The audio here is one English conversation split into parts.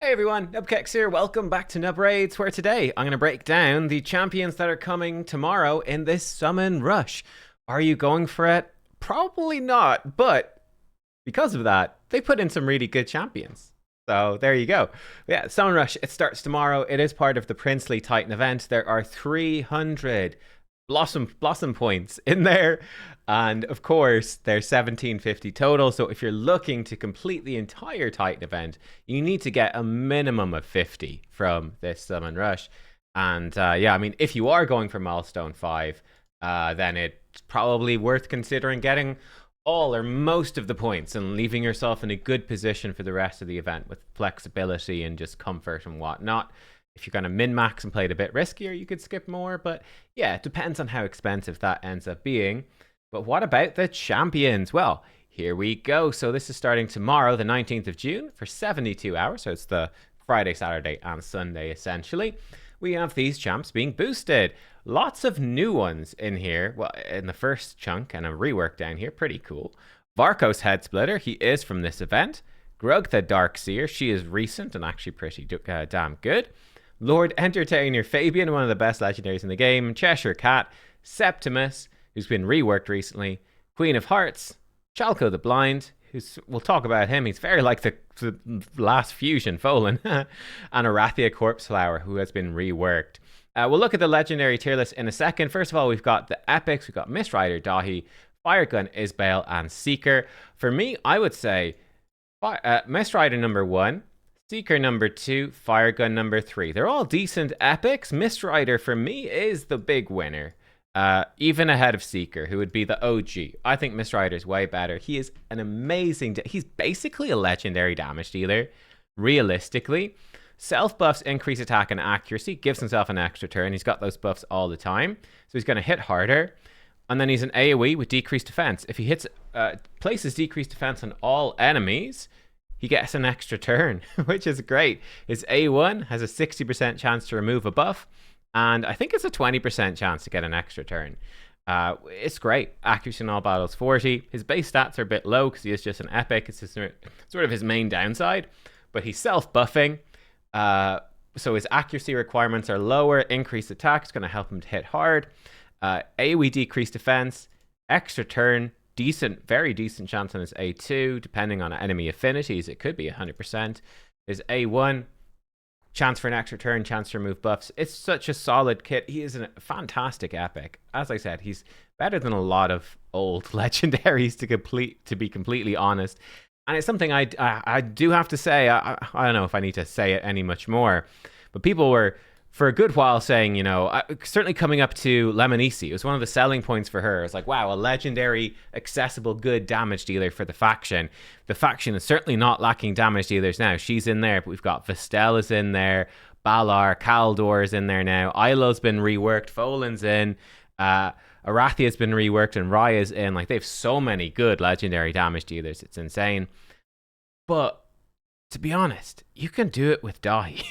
Hey everyone, nubkeks here. Welcome back to Nub Raids, where today I'm going to break down the champions that are coming tomorrow in this summon rush. Are you going for it? Probably not, but because of that, they put in some really good champions. So there you go. Yeah, Summon Rush, it starts tomorrow. It is part of the Princely Titan event. There are 300 blossom points in there, and of course there's 1750 total. So if you're looking to complete the entire Titan event, you need to get a minimum of 50 from this Summon Rush. And yeah, I mean, if you are going for milestone 5, then it's probably worth considering getting all or most of the points and leaving yourself in a good position for the rest of the event with flexibility and just comfort and whatnot. If you're going to min-max and play it a bit riskier, you could skip more. But yeah, it depends on how expensive that ends up being. But what about the champions? Well, here we go. So this is starting tomorrow, the 19th of June, for 72 hours. So it's the Friday, Saturday, and Sunday, essentially. We have these champs being boosted. Lots of new ones in here. Well, in the first chunk, and a rework down here. Pretty cool. Varkos Head Splitter. He is from this event. Grugtha Darkseer. She is recent and actually pretty damn good. Lord Entertainer Fabian, one of the best legendaries in the game. Cheshire Cat. Septimus, who's been reworked recently. Queen of Hearts. Chalco the Blind, we'll talk about him. He's very like the last fusion, Folan. And Arathia Corpse Flower, who has been reworked. We'll look at the legendary tier list in a second. First of all, we've got the epics. We've got Mistrider Daithi, Fyr-gun, Isbeil, and Seeker. For me, I would say Mistrider number 1, Seeker number 2, Fyr-gun number 3. They're all decent epics. Mistrider, for me, is the big winner. Even ahead of Seeker, who would be the OG. I think Mistrider is way better. He is an amazing... he's basically a legendary damage dealer, realistically. Self buffs increase attack and accuracy, gives himself an extra turn. He's got those buffs all the time, so he's going to hit harder. And then he's an AoE with decreased defense. If he places decreased defense on all enemies, he gets an extra turn, which is great. His A1 has a 60% chance to remove a buff, and I think it's a 20% chance to get an extra turn. It's great. Accuracy in all battles 40. His base stats are a bit low because he is just an epic. It's just sort of his main downside. But he's self-buffing. So his accuracy requirements are lower. Increased attack is going to help him to hit hard. AoE decreased defense. Extra turn. Decent, very decent chance on his A2. Depending on enemy affinities, it could be 100%. His A1... chance for an extra turn, chance to remove buffs. It's such a solid kit. He is a fantastic epic. As I said, he's better than a lot of old legendaries to be completely honest. And it's something I do have to say. I don't know if I need to say it any much more, but people were for a good while saying, you know, certainly coming up to Lemonisi, it was one of the selling points for her. It's like, wow, a legendary, accessible, good damage dealer for the faction. The faction is certainly not lacking damage dealers now. She's in there, but we've got Vestella's in there, Balar, Kaldor is in there now, Ilo's been reworked, Folan's in, Arathia's been reworked, and Raya's in. Like, they have so many good legendary damage dealers. It's insane. But, to be honest, you can do it with Daithi.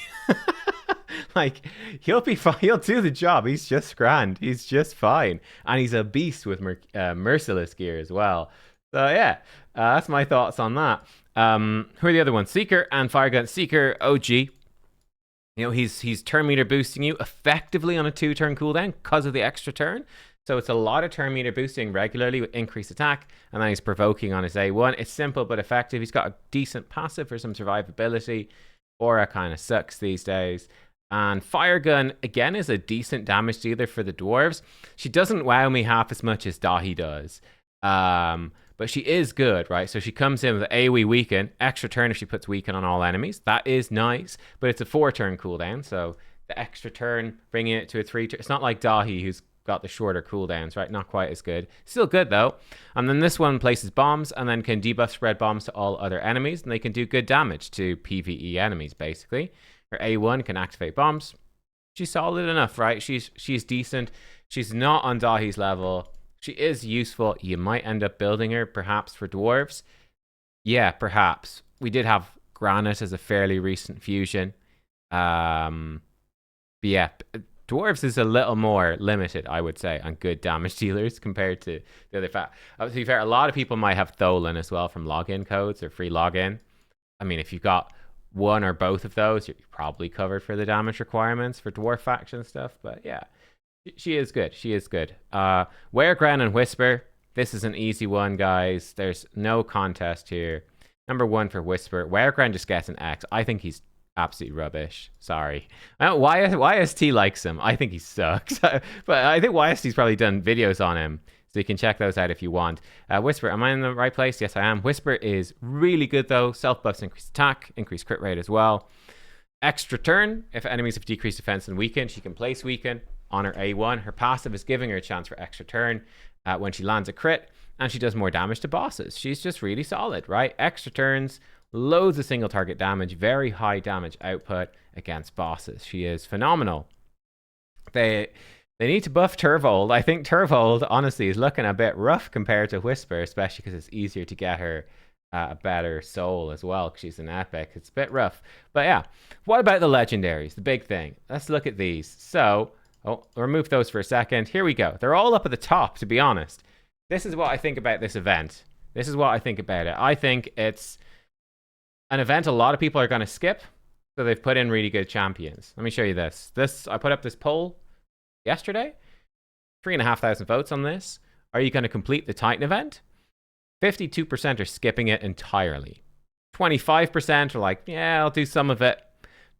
Like, he'll be fine. He'll do the job. He's just grand. He's just fine. And he's a beast with merciless gear as well. So, yeah, that's my thoughts on that. Who are the other ones? Seeker and Fyr-gun. Seeker, OG. You know, he's turn meter boosting you effectively on a 2-turn cooldown because of the extra turn. So it's a lot of turn meter boosting regularly with increased attack. And then he's provoking on his A1. It's simple but effective. He's got a decent passive for some survivability. Aura kind of sucks these days. And Fyr-gun, again, is a decent damage dealer for the dwarves. She doesn't wow me half as much as Daithi does. But she is good, right? So she comes in with AoE weaken, extra turn if she puts weaken on all enemies. That is nice, but it's a 4-turn cooldown. So the extra turn, bringing it to a 3-turn. It's not like Daithi, who's got the shorter cooldowns, right? Not quite as good. Still good, though. And then this one places bombs and then can debuff spread bombs to all other enemies. And they can do good damage to PvE enemies, basically. Her A1 can activate bombs. She's solid enough, right? She's decent. She's not on Daithi's level. She is useful. You might end up building her, perhaps, for dwarves. Yeah, perhaps. We did have Granite as a fairly recent fusion. But yeah, dwarves is a little more limited, I would say, on good damage dealers compared to the other to be fair, a lot of people might have Tholan as well from login codes or free login. I mean, if you've got one or both of those, you're probably covered for the damage requirements for dwarf faction stuff. But yeah, she is good. She is good. Weregren and Whisper. This is an easy one, guys. There's no contest here. Number 1 for Whisper. Weregren just gets an X. I think he's absolutely rubbish. Sorry. YST likes him. I think he sucks. But I think YST's probably done videos on him. So you can check those out if you want. Whisper, am I in the right place? Yes, I am. Whisper is really good, though. Self-buffs increased attack, increased crit rate as well. Extra turn. If enemies have decreased defense and weakened, she can place weaken on her A1. Her passive is giving her a chance for extra turn when she lands a crit. And she does more damage to bosses. She's just really solid, right? Extra turns, loads of single target damage, very high damage output against bosses. She is phenomenal. They need to buff Turvold. I think Turvold, honestly, is looking a bit rough compared to Whisper, especially because it's easier to get her a better soul as well, because she's an epic. It's a bit rough. But yeah, what about the legendaries? The big thing. Let's look at these. So, remove those for a second. Here we go. They're all up at the top, to be honest. This is what I think about this event. This is what I think about it. I think it's an event a lot of people are going to skip, so they've put in really good champions. Let me show you this. I put up this poll yesterday. 3,500 votes on this. Are you going to complete the Titan event? 52% are skipping it entirely. 25% are like, yeah, I'll do some of it.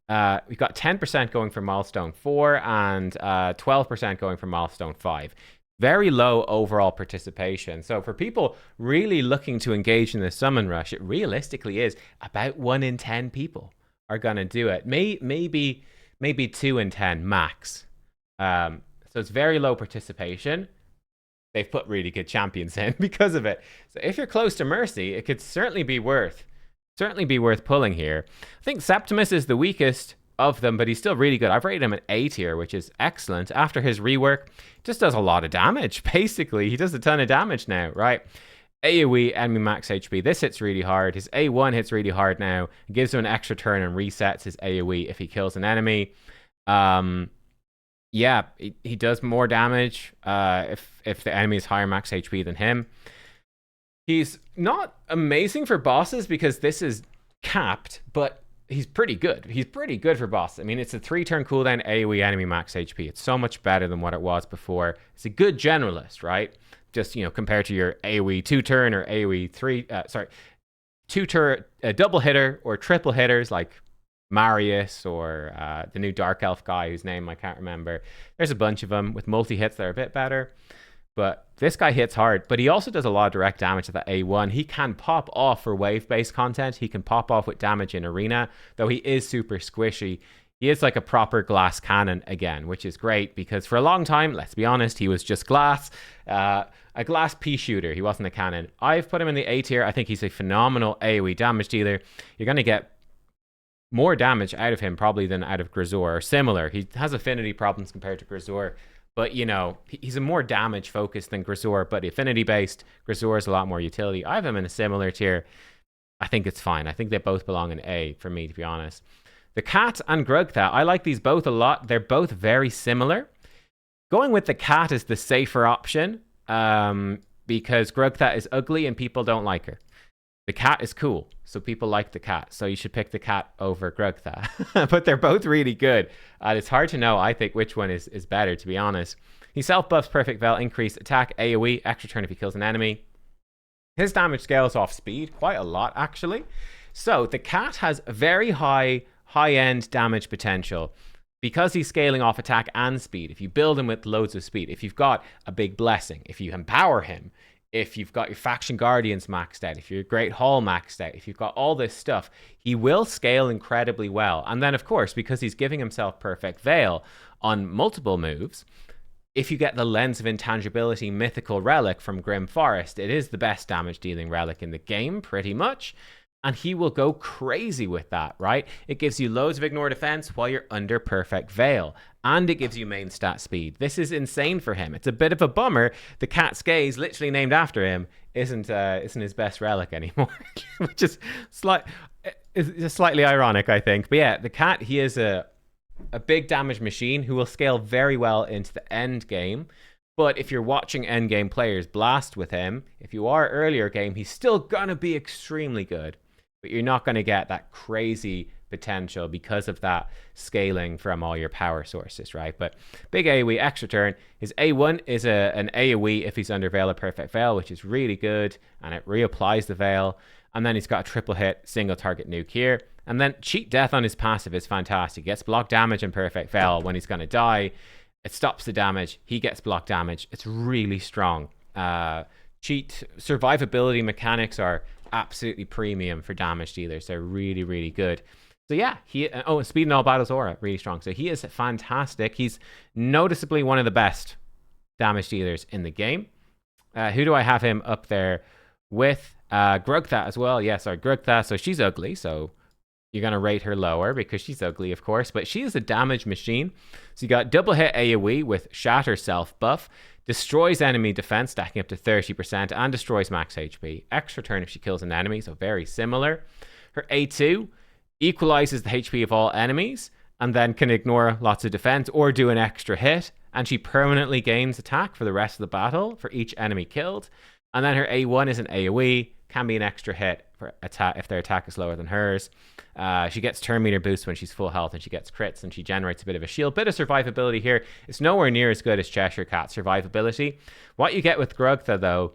We've got 10% going for milestone 4 and 12% going for milestone 5. Very low overall participation. So for people really looking to engage in the summon rush, it realistically is about 1 in 10 people are going to do it. Maybe 2 in 10 max. So it's very low participation. They've put really good champions in because of it. So if you're close to Mercy, it could certainly be worth pulling here. I think Septimus is the weakest of them, but he's still really good. I've rated him at A tier, which is excellent. After his rework, just does a lot of damage, basically. He does a ton of damage now, right? AoE, enemy max HP. This hits really hard. His A1 hits really hard now. It gives him an extra turn and resets his AoE if he kills an enemy. Yeah, he does more damage if the enemy is higher max HP than him. He's not amazing for bosses because this is capped, but he's pretty good. He's pretty good for bosses. I mean, it's a 3-turn cooldown AoE enemy max HP. It's so much better than what it was before. It's a good generalist, right? Just, compared to your AoE 2-turn or AoE 2-turn double hitter or triple hitters like Marius or the new Dark Elf guy whose name I can't remember. There's a bunch of them with multi-hits that are a bit better. But this guy hits hard, but he also does a lot of direct damage at the A1. He can pop off for wave-based content. He can pop off with damage in arena, though he is super squishy. He is like a proper glass cannon again, which is great because for a long time, let's be honest, he was just glass. A glass pea shooter. He wasn't a cannon. I've put him in the A tier. I think he's a phenomenal AoE damage dealer. You're going to get more damage out of him probably than out of Grisor, or similar. He has affinity problems compared to Grisor. But, he's a more damage focused than Grisor, but affinity based. Grisor is a lot more utility. I have him in a similar tier. I think it's fine. I think they both belong in A for me, to be honest. The Cat and Grugtha, I like these both a lot. They're both very similar. Going with the Cat is the safer option because Grugtha is ugly and people don't like her. The Cat is cool, so people like the Cat. So you should pick the Cat over Grugtha. But they're both really good. It's hard to know, I think, which one is better, to be honest. He self-buffs Perfect Veil, increased attack, AoE, extra turn if he kills an enemy. His damage scales off speed, quite a lot, actually. So the Cat has a very high-end damage potential because he's scaling off attack and speed. If you build him with loads of speed, if you've got a big blessing, if you empower him, if you've got your Faction Guardians maxed out, if your Great Hall maxed out, if you've got all this stuff, he will scale incredibly well. And then, of course, because he's giving himself Perfect Veil on multiple moves, if you get the Lens of Intangibility Mythical Relic from Grim Forest, it is the best damage-dealing relic in the game, pretty much. And he will go crazy with that, right? It gives you loads of ignore defense while you're under Perfect Veil. And it gives you main stat speed. This is insane for him. It's a bit of a bummer. The Cat's gaze, literally named after him, isn't his best relic anymore. Which is slightly ironic, I think. But yeah, the Cat, he is a big damage machine who will scale very well into the end game. But if you're watching end game players blast with him, if you are earlier game, he's still going to be extremely good. But you're not going to get that crazy potential because of that scaling from all your power sources, right? But big AoE extra turn. His A1 is an AoE if he's under Veil of Perfect Veil, which is really good, and it reapplies the Veil. And then he's got a triple hit, single target nuke here. And then cheat death on his passive is fantastic. He gets block damage and Perfect Veil when he's going to die. It stops the damage. He gets block damage. It's really strong. Cheat survivability mechanics are absolutely premium for damage dealers. They're really, really good. So yeah, speed in all battles aura, really strong. So he is fantastic. He's noticeably one of the best damage dealers in the game. Who do I have him up there with? Grugtha as well. Yeah, sorry, Grugtha. So she's ugly. So you're going to rate her lower because she's ugly, of course. But she is a damage machine. So you got double hit AoE with Shatter self buff. Destroys enemy defense, stacking up to 30%, and destroys max HP. Extra turn if she kills an enemy, so very similar. Her A2 equalizes the HP of all enemies, and then can ignore lots of defense or do an extra hit. And she permanently gains attack for the rest of the battle for each enemy killed. And then her A1 is an AoE, can be an extra hit for attack if their attack is lower than hers. She gets turn meter boost when she's full health, and she gets crits, and she generates a bit of a shield. Bit of survivability here. It's nowhere near as good as Cheshire Cat survivability. What you get with Grugtha, though,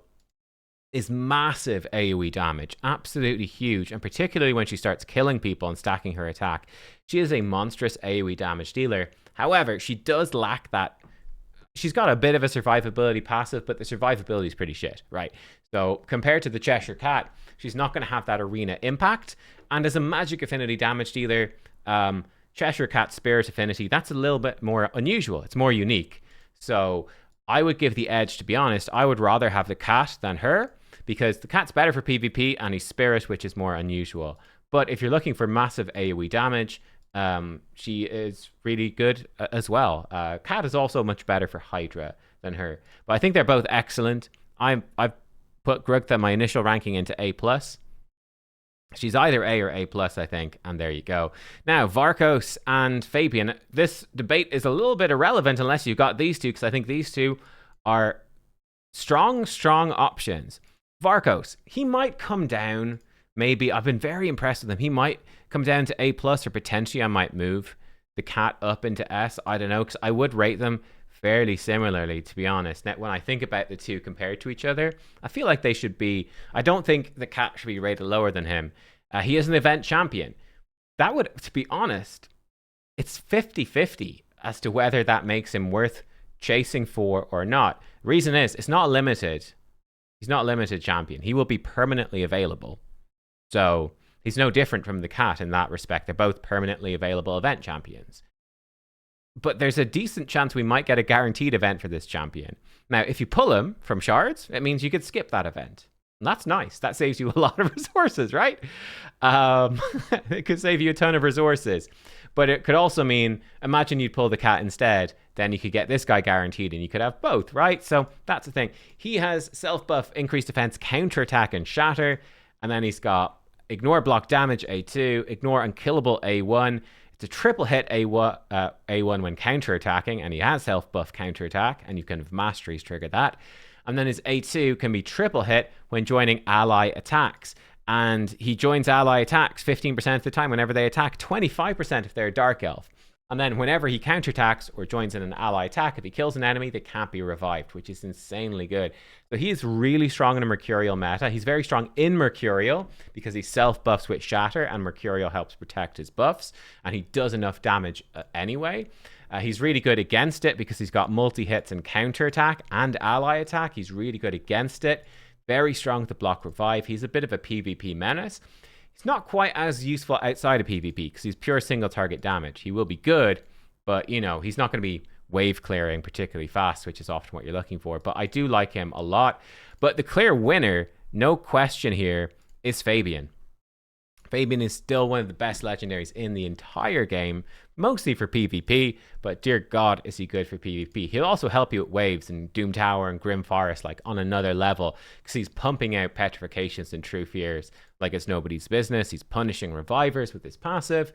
is massive AoE damage. Absolutely huge, and particularly when she starts killing people and stacking her attack. She is a monstrous AoE damage dealer. However, she does lack that. She's got a bit of a survivability passive, but the survivability is pretty shit, right? So compared to the Cheshire Cat, she's not going to have that arena impact. And as a magic affinity damage dealer, Cheshire Cat Spirit Affinity, that's a little bit more unusual. It's more unique. So I would give the edge, to be honest. I would rather have the cat than her, because the cat's better for PvP and he's Spirit, which is more unusual. But if you're looking for massive AoE damage, she is really good as well. Cat is also much better for Hydra than her. But I think they're both excellent. I've put Grugtha, my initial ranking, into A+. She's either A or A+, I think, and there you go. Now, Varos and Fabian. This debate is a little bit irrelevant unless you got these two, because I think these two are strong options. Varos, he might come down, maybe. I've been very impressed with him. He might come down to A+, or potentially I might move the cat up into S. I don't know, because I would rate them fairly similarly, to be honest. Now, when I think about the two compared to each other, I feel like they should be. I don't think the cat should be rated lower than him. He is an event champion. That would, to be honest, it's 50-50 as to whether that makes him worth chasing for or not. Reason is, it's not limited. He's not a limited champion. He will be permanently available. So he's no different from the cat in that respect. They're both permanently available event champions. But there's a decent chance we might get a guaranteed event for this champion. Now, if you pull him from shards, it means you could skip that event. And that's nice. That saves you a lot of resources, right? It could save you a ton of resources. But it could also mean, imagine you'd pull the cat instead, then you could get this guy guaranteed and you could have both, right? So that's the thing. He has self-buff, increased defense, counterattack, and shatter. And then he's got ignore block damage, A2, ignore unkillable, A1. It's a triple hit A1 when counterattacking, and he has self-buff counterattack, and you can have masteries trigger that. And then his A2 can be triple hit when joining ally attacks. And he joins ally attacks 15% of the time whenever they attack, 25% if they're a Dark Elf. And then whenever he counterattacks or joins in an ally attack, if he kills an enemy, they can't be revived, which is insanely good. So he's really strong in a Mercurial meta. He's very strong in Mercurial because he self-buffs with Shatter, and Mercurial helps protect his buffs. And he does enough damage anyway. He's really good against it because he's got multi-hits and counterattack and ally attack. He's really good against it. Very strong to block revive. He's a bit of a PvP menace. He's not quite as useful outside of PvP because he's pure single target damage. He will be good, but you know, he's not going to be wave clearing particularly fast, which is often what you're looking for. But I do like him a lot. But the clear winner, no question here, is Fabian. Fabian is still one of the best legendaries in the entire game, mostly for PvP, but dear God, is he good for PvP. He'll also help you with waves and Doom Tower and Grim Forest, like on another level, because he's pumping out petrifications and True Fears like it's nobody's business. He's punishing revivers with his passive.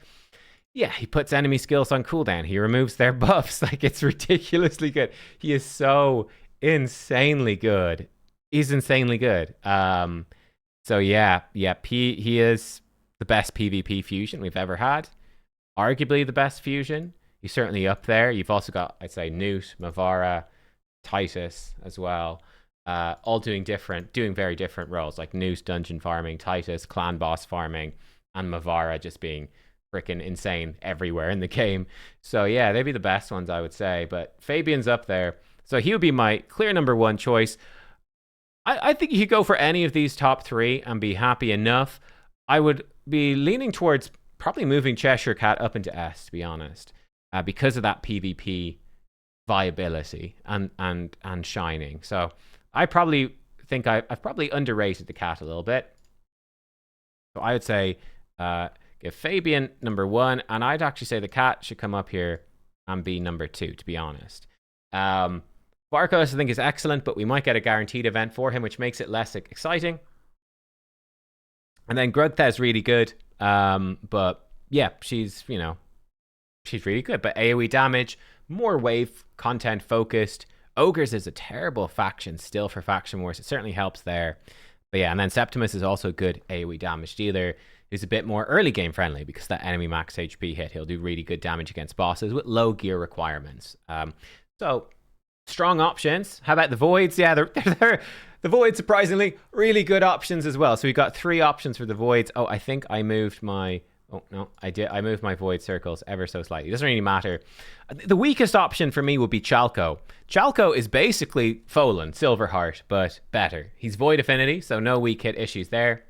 Yeah, he puts enemy skills on cooldown. He removes their buffs. Like, it's ridiculously good. He is so insanely good. He's insanely good. So yeah, he is the best PvP fusion we've ever had. arguably the best fusion. He's certainly up there. You've also got, I'd say, Newt, Mavara, Titus as well. All doing very different roles, like Newt dungeon farming, Titus clan boss farming, and Mavara just being freaking insane everywhere in the game. So yeah, they'd be the best ones, I would say. But Fabian's up there, so he would be my clear number one choice. I think you could go for any of these top three and be happy enough. I would be leaning towards probably moving Cheshire Cat up into S, to be honest, because of that PvP viability and shining. So I probably think I've probably underrated the cat a little bit. So I would say give Fabian number one, and I'd actually say the cat should come up here and be number two, to be honest. Barkos, I think, is excellent, but we might get a guaranteed event for him, which makes it less exciting. And then Grugtha is really good, but yeah, she's really good. But AoE damage, more wave content focused. Ogres is a terrible faction still for Faction Wars. It certainly helps there. But yeah, and then Septimus is also a good AoE damage dealer. He's a bit more early game friendly because that enemy max HP hit. He'll do really good damage against bosses with low gear requirements. So strong options. How about the Voids? Yeah, they're the Voids, surprisingly, really good options as well. So we've got 3 options for the Voids. Oh, I think I moved my... Oh, no, I did. I moved my Void circles ever so slightly. It doesn't really matter. The weakest option for me would be Chalco. Chalco is basically Folan, Silverheart, but better. He's Void Affinity, so no weak hit issues there.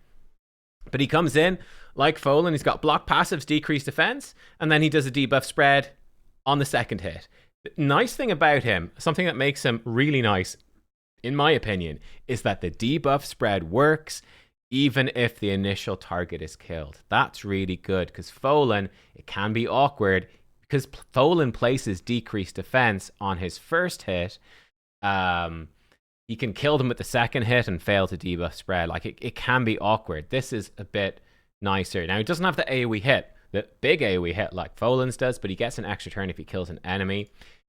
But he comes in like Folan. He's got block passives, decreased defense, and then he does a debuff spread on the second hit. The nice thing about him, something that makes him really nice, in my opinion, is that the debuff spread works even if the initial target is killed. That's really good, because Folan, it can be awkward, because Folan places decreased defense on his first hit. He can kill them with the second hit and fail to debuff spread. Like, it can be awkward. This is a bit nicer. Now, he doesn't have the AoE hit, the big AoE hit like Folan's does, but he gets an extra turn if he kills an enemy.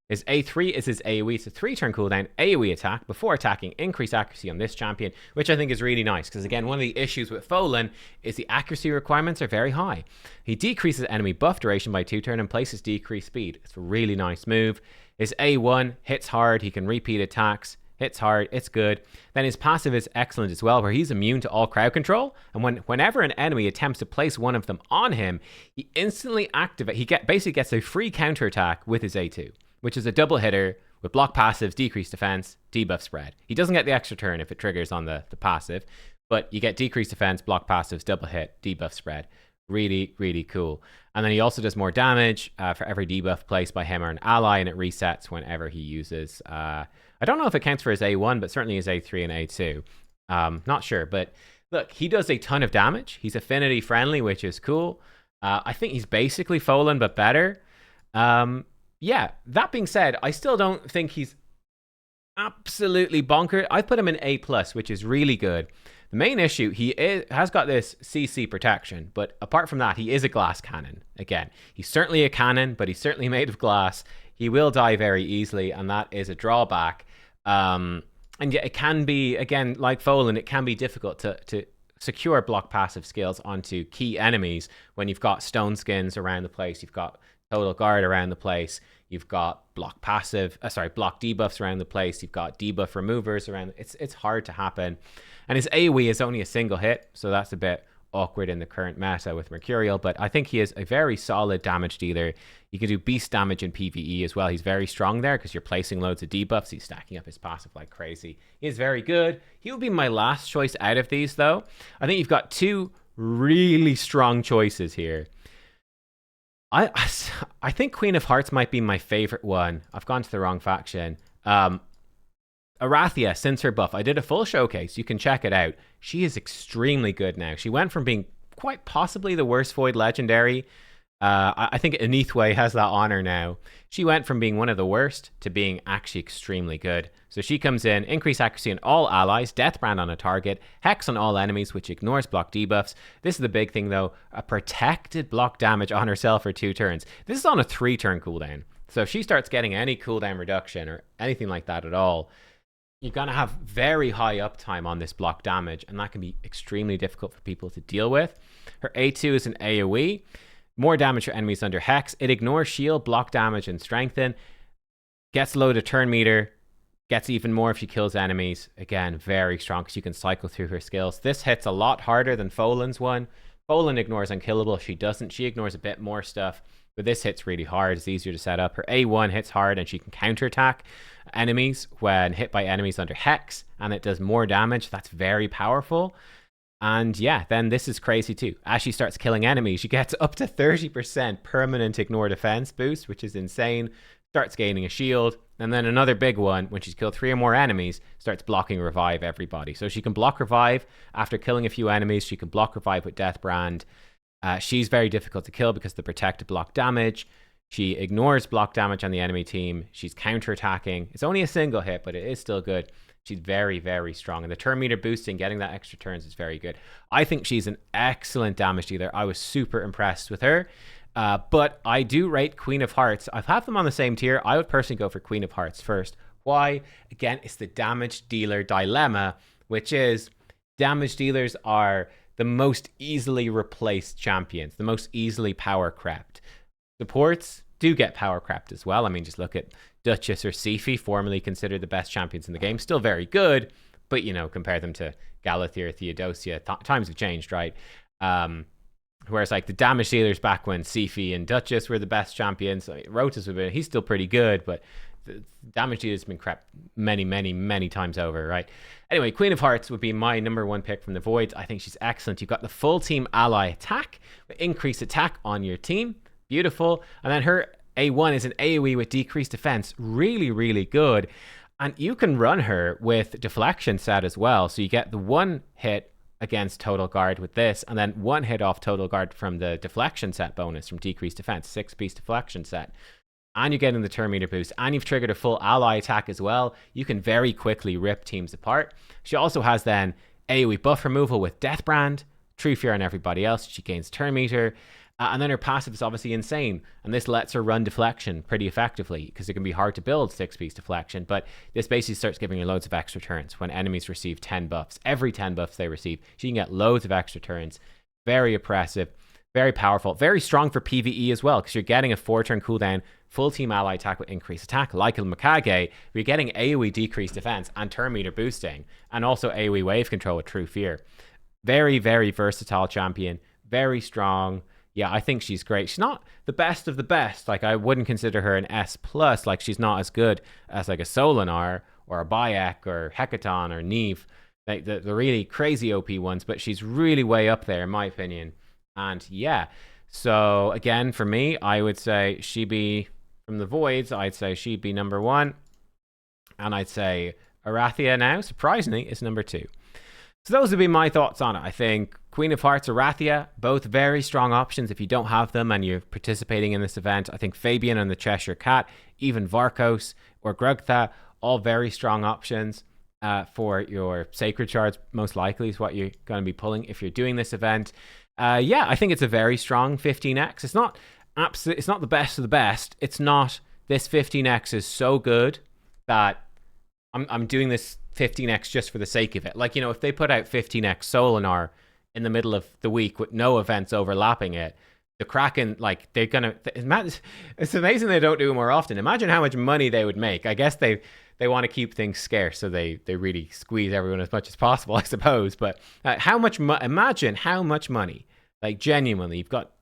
His A3 is his AoE. It's a 3-turn cooldown AoE attack before attacking, increase accuracy on this champion, which I think is really nice, because again, one of the issues with Folan is the accuracy requirements are very high. He decreases enemy buff duration by 2 turns and places decreased speed. It's a really nice move. His A1 hits hard. He can repeat attacks. Hits hard. It's good. Then his passive is excellent as well, where he's immune to all crowd control. And whenever an enemy attempts to place one of them on him, he instantly activates. He basically gets a free counterattack with his A2, which is a double hitter with block passives, decreased defense, debuff spread. He doesn't get the extra turn if it triggers on the passive, but you get decreased defense, block passives, double hit, debuff spread. Really, really cool. And then he also does more damage for every debuff placed by him or an ally, and it resets whenever he uses... I don't know if it counts for his A1, but certainly his A3 and A2. Not sure, but look, he does a ton of damage. He's affinity friendly, which is cool. I think he's basically Folan, but better. Yeah, that being said, I still don't think he's absolutely bonkers. I put him in A+, which is really good. The main issue, has got this CC protection, but apart from that, he is a glass cannon. Again, he's certainly a cannon, but he's certainly made of glass. He will die very easily, and that is a drawback. And yeah, it can be, again, like Folan, it can be difficult to secure block passive skills onto key enemies when you've got stone skins around the place, you've got total guard around the place, you've got block debuffs around the place, you've got debuff removers around. It's hard to happen. And his AoE is only a single hit, so that's a bit awkward in the current meta with Mercurial, but I think he is a very solid damage dealer. You can do beast damage in PvE as well. He's very strong there because you're placing loads of debuffs. He's stacking up his passive like crazy. He is very good. He would be my last choice out of these, though. I think you've got 2 really strong choices here. I think Queen of Hearts might be my favorite one. I've gone to the wrong faction. Arathia, since her buff, I did a full showcase. You can check it out. She is extremely good now. She went from being quite possibly the worst Void Legendary. I think Anithwe has that honor now. She went from being one of the worst to being actually extremely good. So she comes in, increase accuracy on all allies, death brand on a target, hex on all enemies, which ignores block debuffs. This is the big thing though, a protected block damage on herself for 2 turns. This is on a 3-turn cooldown. So if she starts getting any cooldown reduction or anything like that at all, you're going to have very high uptime on this block damage, and that can be extremely difficult for people to deal with. Her A2 is an AoE. more damage for enemies under Hex. It ignores shield, block damage, and strengthen. Gets low to turn meter. Gets even more if she kills enemies. Again, very strong because you can cycle through her skills. This hits a lot harder than Folan's one. Folan ignores unkillable. She doesn't. She ignores a bit more stuff. But this hits really hard. It's easier to set up. Her A1 hits hard and she can counterattack enemies when hit by enemies under Hex. And it does more damage. That's very powerful. And yeah, then this is crazy too. As she starts killing enemies, she gets up to 30% permanent ignore defense boost, which is insane. Starts gaining a shield. And then another big one, when she's killed 3 or more enemies, starts blocking revive everybody. So she can block revive after killing a few enemies. She can block revive with Death Brand. She's very difficult to kill because the protected block damage. She ignores block damage on the enemy team. She's counterattacking. It's only a single hit, but it is still good. She's very, very strong. And the turn meter boosting, getting that extra turns is very good. I think she's an excellent damage dealer. I was super impressed with her. But I do rate Queen of Hearts. I've had them on the same tier. I would personally go for Queen of Hearts first. Why? Again, it's the damage dealer dilemma, which is damage dealers are the most easily replaced champions, the most easily power crept. Supports do get power crept as well. I mean, just look at Duchess or Siphi, formerly considered the best champions in the game. Still very good, but, you know, compare them to Galathea or Theodosia. Times have changed, right? Whereas, like, the damage dealers back when Siphi and Duchess were the best champions, I mean, Rotus, he's still pretty good, but the damage dealer's been crept many, many, many times over, right? Anyway, Queen of Hearts would be my #1 pick from the Voids. I think she's excellent. You've got the full team ally attack, increased attack on your team. Beautiful. And then her A1 is an AoE with decreased defense. Really, really good. And you can run her with deflection set as well. So you get the 1 hit against total guard with this, and then 1 hit off total guard from the deflection set bonus from decreased defense, 6-piece deflection set. And you're getting the turn meter boost, and you've triggered a full ally attack as well. You can very quickly rip teams apart. She also has then AoE buff removal with Death Brand, True Fear on everybody else. She gains turn meter. And then her passive is obviously insane. And this lets her run deflection pretty effectively because it can be hard to build 6-piece deflection. But this basically starts giving her loads of extra turns when enemies receive 10 buffs. Every 10 buffs they receive, she can get loads of extra turns. Very oppressive, very powerful, very strong for PvE as well because you're getting a 4-turn cooldown, full team ally attack with increased attack, like Ilmakage. You're getting AoE decreased defense and turn meter boosting, and also AoE wave control with True Fear. Very, very versatile champion, very strong. Yeah, I think she's great. She's not the best of the best. Like, I wouldn't consider her an S+. Like, she's not as good as, like, a Solinar or a Bayek or Hecaton or Neve. Like, the really crazy OP ones. But she's really way up there, in my opinion. And, yeah. So, again, for me, I would say she be, from the Voids, I'd say she'd be #1. And I'd say Arathia now, surprisingly, is #2. So those would be my thoughts on it. I think Queen of Hearts, Arathia, both very strong options if you don't have them and you're participating in this event. I think Fabian and the Cheshire Cat, even Varos or Grugtha, all very strong options for your Sacred Shards, most likely is what you're going to be pulling if you're doing this event. Yeah, I think it's a very strong 15x. It's not the best of the best. It's not, this 15x is so good that I'm doing this 15x just for the sake of it. Like, you know, if they put out 15x Solinar in the middle of the week with no events overlapping it, the Kraken, like, they're gonna, it's amazing they don't do it more often. Imagine how much money they would make. I guess they want to keep things scarce, so they really squeeze everyone as much as possible, I suppose. But imagine how much money, like, genuinely, you've got,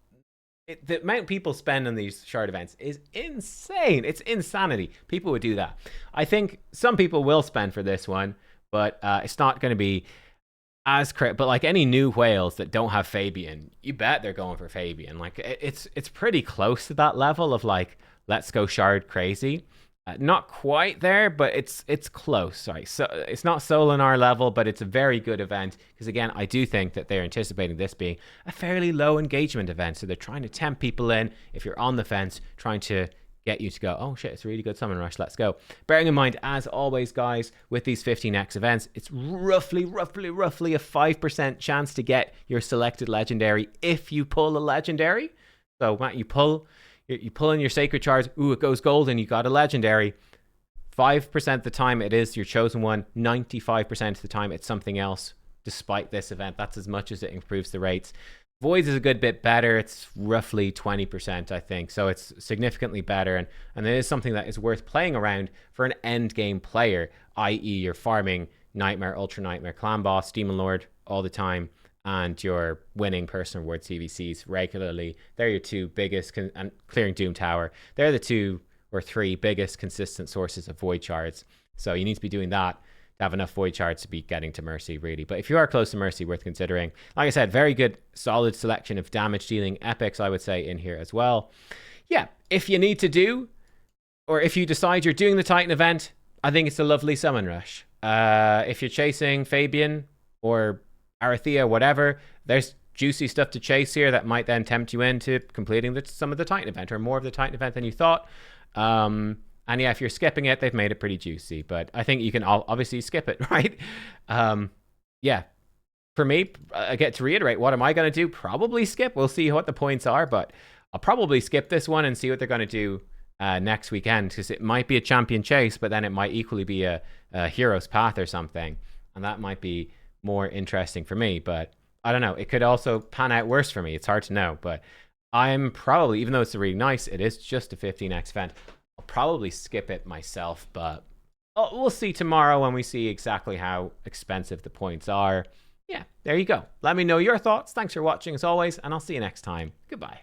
the amount people spend on these shard events is insane. It's insanity. People would do that. I think some people will spend for this one, but it's not going to be as crazy. But like any new whales that don't have Fabian, you bet they're going for Fabian. Like, it's pretty close to that level of, like, let's go shard crazy. Not quite there, but it's close. Sorry, so it's not Solinar level, but it's a very good event because, again, I do think that they're anticipating this being a fairly low engagement event, so they're trying to tempt people in if you're on the fence, trying to get you to go, oh shit, it's a really good summon rush, let's go. Bearing in mind, as always, guys, with these 15x events, it's roughly a 5% chance to get your selected legendary if you pull a legendary. So Matt, you pull in your Sacred Shards, ooh, it goes golden, you got a legendary. 5% of the time it is your chosen one, 95% of the time it's something else, despite this event. That's as much as it improves the rates. Voids is a good bit better. It's roughly 20%, I think. So it's significantly better. And it is something that is worth playing around for an end game player, i.e. you're farming Nightmare, Ultra Nightmare, Clan Boss, Demon Lord all the time, and you're winning personal reward CVCs regularly. They're your two biggest, and clearing Doom Tower. They're the 2 or 3 biggest consistent sources of Void Shards. So you need to be doing that to have enough Void Shards to be getting to Mercy, really. But if you are close to Mercy, worth considering. Like I said, very good, solid selection of damage-dealing epics, I would say, in here as well. Yeah, if you need to do, or if you decide you're doing the Titan event, I think it's a lovely summon rush. If you're chasing Fabian or Arathia, whatever, there's juicy stuff to chase here that might then tempt you into completing some of the Titan event, or more of the Titan event than you thought. And yeah, if you're skipping it, they've made it pretty juicy. But I think you can obviously skip it, right? Yeah. For me, I get to reiterate, what am I going to do? Probably skip. We'll see what the points are, but I'll probably skip this one and see what they're going to do next weekend, because it might be a champion chase, but then it might equally be a hero's path or something. And that might be more interesting for me. But I don't know. It could also pan out worse for me. It's hard to know. But I'm probably, even though it's really nice, it is just a 15x event. I'll probably skip it myself, but we'll see tomorrow when we see exactly how expensive the points are. Yeah, there you go. Let me know your thoughts. Thanks for watching as always, and I'll see you next time. Goodbye.